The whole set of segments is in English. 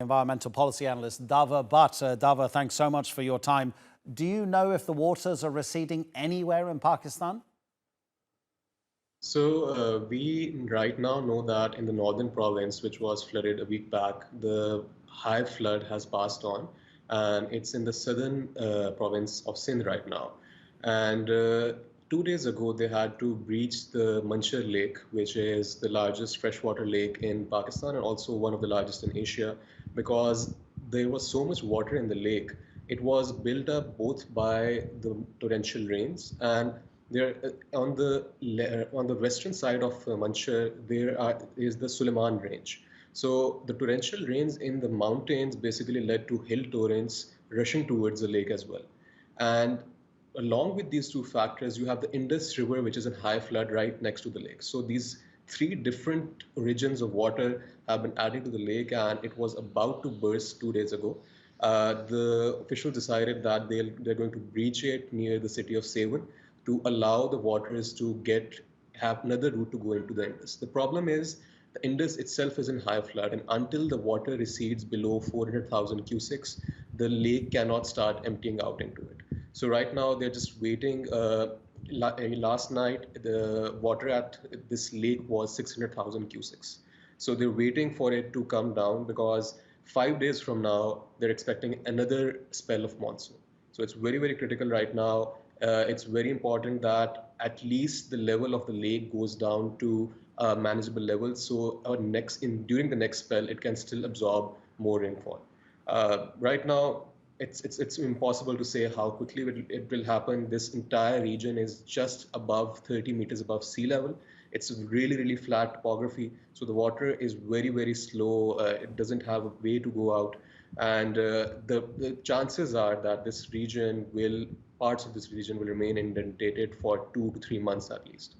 environmental policy analyst Dawar Butt. Dawar, thanks so much for your time. Do you know if the waters are receding anywhere in Pakistan? So we right now know that in the northern province, which was flooded a week back, the high flood has passed on, and it's in the southern province of Sindh right now. And 2 days ago, they had to breach the Manchar Lake, which is the largest freshwater lake in Pakistan and also one of the largest in Asia, because there was so much water in the lake. It was built up both by the torrential rains and there on the western side of Manchar, is the Suleiman Range. So the torrential rains in the mountains basically led to hill torrents rushing towards the lake as well. And along with these two factors, you have the Indus River, which is in high flood right next to the lake. So these three different regions of water have been adding to the lake, and it was about to burst 2 days ago. The officials decided that they're going to breach it near the city of Sevan to allow the waters to have another route to go into the Indus. The problem is the Indus itself is in high flood, and until the water recedes below 400,000 cusics, the lake cannot start emptying out into it. So right now they're just waiting. Last night the water at this lake was 600,000 cusics. So they're waiting for it to come down because 5 days from now they're expecting another spell of monsoon. So it's very, very critical right now. It's very important that at least the level of the lake goes down to manageable levels. So during the next spell, it can still absorb more rainfall. Right now, it's impossible to say how quickly it will happen. This entire region is just above 30 meters above sea level. It's really, really flat topography. So the water is very, very slow. It doesn't have a way to go out. And the chances are that parts of this region will remain inundated for 2 to 3 months at least.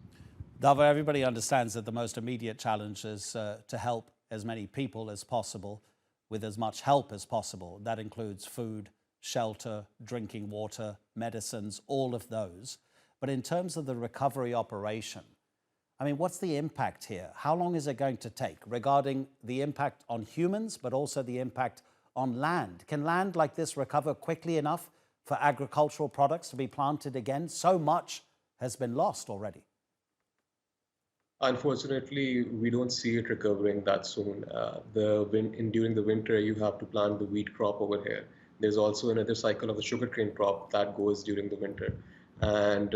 Dawar, everybody understands that the most immediate challenge is to help as many people as possible with as much help as possible. That includes food, shelter, drinking water, medicines, all of those. But in terms of the recovery operation, I mean, what's the impact here? How long is it going to take regarding the impact on humans, but also the impact on land? Can land like this recover quickly enough for agricultural products to be planted again? So much has been lost already. Unfortunately, we don't see it recovering that soon. During the winter, you have to plant the wheat crop over here. There's also another cycle of the sugarcane crop that goes during the winter. And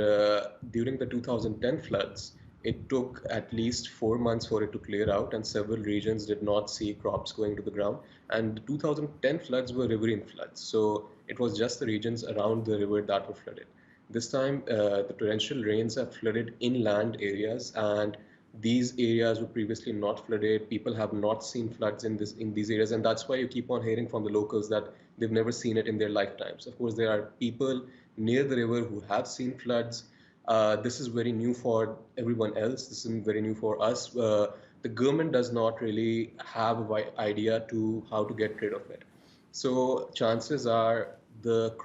during the 2010 floods, it took at least 4 months for it to clear out, and several regions did not see crops going to the ground. And the 2010 floods were riverine floods, so it was just the regions around the river that were flooded. This time, the torrential rains have flooded inland areas, and these areas were previously not flooded. People have not seen floods in these areas, and that's why you keep on hearing from the locals that they've never seen it in their lifetimes. Of course, there are people near the river who have seen floods. This is very new for everyone else. This is very new for us. The government does not really have an idea to how to get rid of it. So chances are the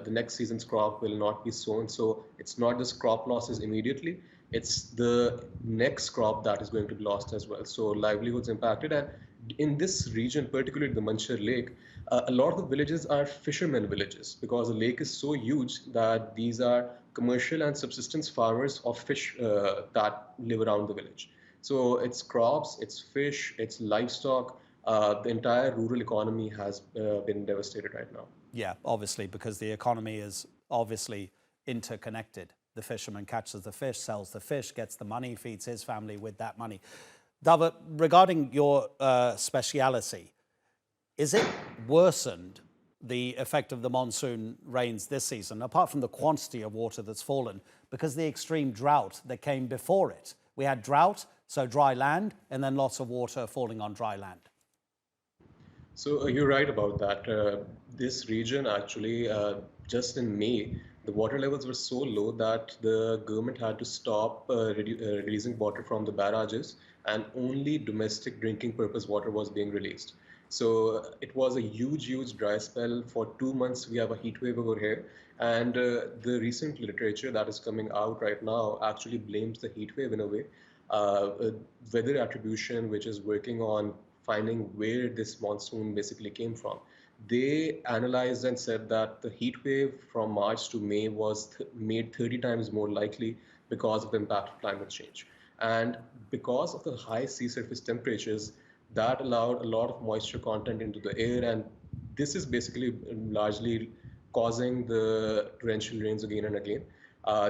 next season's crop will not be sown. So it's not just crop losses immediately, it's the next crop that is going to be lost as well. So livelihoods impacted. And in this region, particularly the Manchar Lake, a lot of the villages are fishermen villages because the lake is so huge that these are commercial and subsistence farmers of fish that live around the village. So it's crops, it's fish, it's livestock. The entire rural economy has been devastated right now. Yeah, obviously, because the economy is obviously interconnected. The fisherman catches the fish, sells the fish, gets the money, feeds his family with that money. Dawar, regarding your speciality, is it worsened, the effect of the monsoon rains this season, apart from the quantity of water that's fallen, because the extreme drought that came before it? We had drought, so dry land, and then lots of water falling on dry land. So you're right about that. This region actually, just in May, the water levels were so low that the government had to stop releasing water from the barrages, and only domestic drinking purpose water was being released. So it was a huge, huge dry spell. For 2 months, we have a heat wave over here. And the recent literature that is coming out right now actually blames the heat wave in a way. Weather attribution, which is working on finding where this monsoon basically came from. They analyzed and said that the heat wave from March to May was made 30 times more likely because of the impact of climate change. And because of the high sea surface temperatures, that allowed a lot of moisture content into the air. And this is basically largely causing the torrential rains again and again.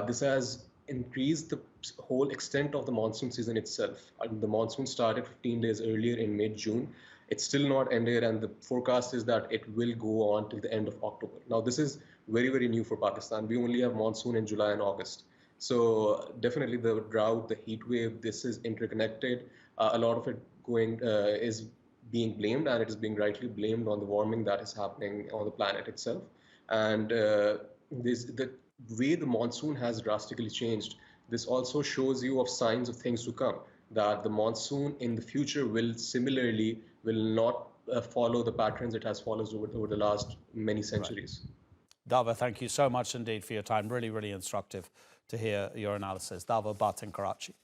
This has increased the whole extent of the monsoon season itself. The monsoon started 15 days earlier in mid-June. It's still not ended, and the forecast is that it will go on till the end of October. Now, this is very, very new for Pakistan. We only have monsoon in July and August. So definitely the drought, the heat wave, this is interconnected. A lot of it going is being blamed, and it is being rightly blamed on the warming that is happening on the planet itself. And the way the monsoon has drastically changed, this also shows you of signs of things to come. That the monsoon in the future will similarly will not follow the patterns it has followed over the last many Right. centuries. Dawar, thank you so much indeed for your time. Really, really instructive to hear your analysis. Dawar Butt in Karachi.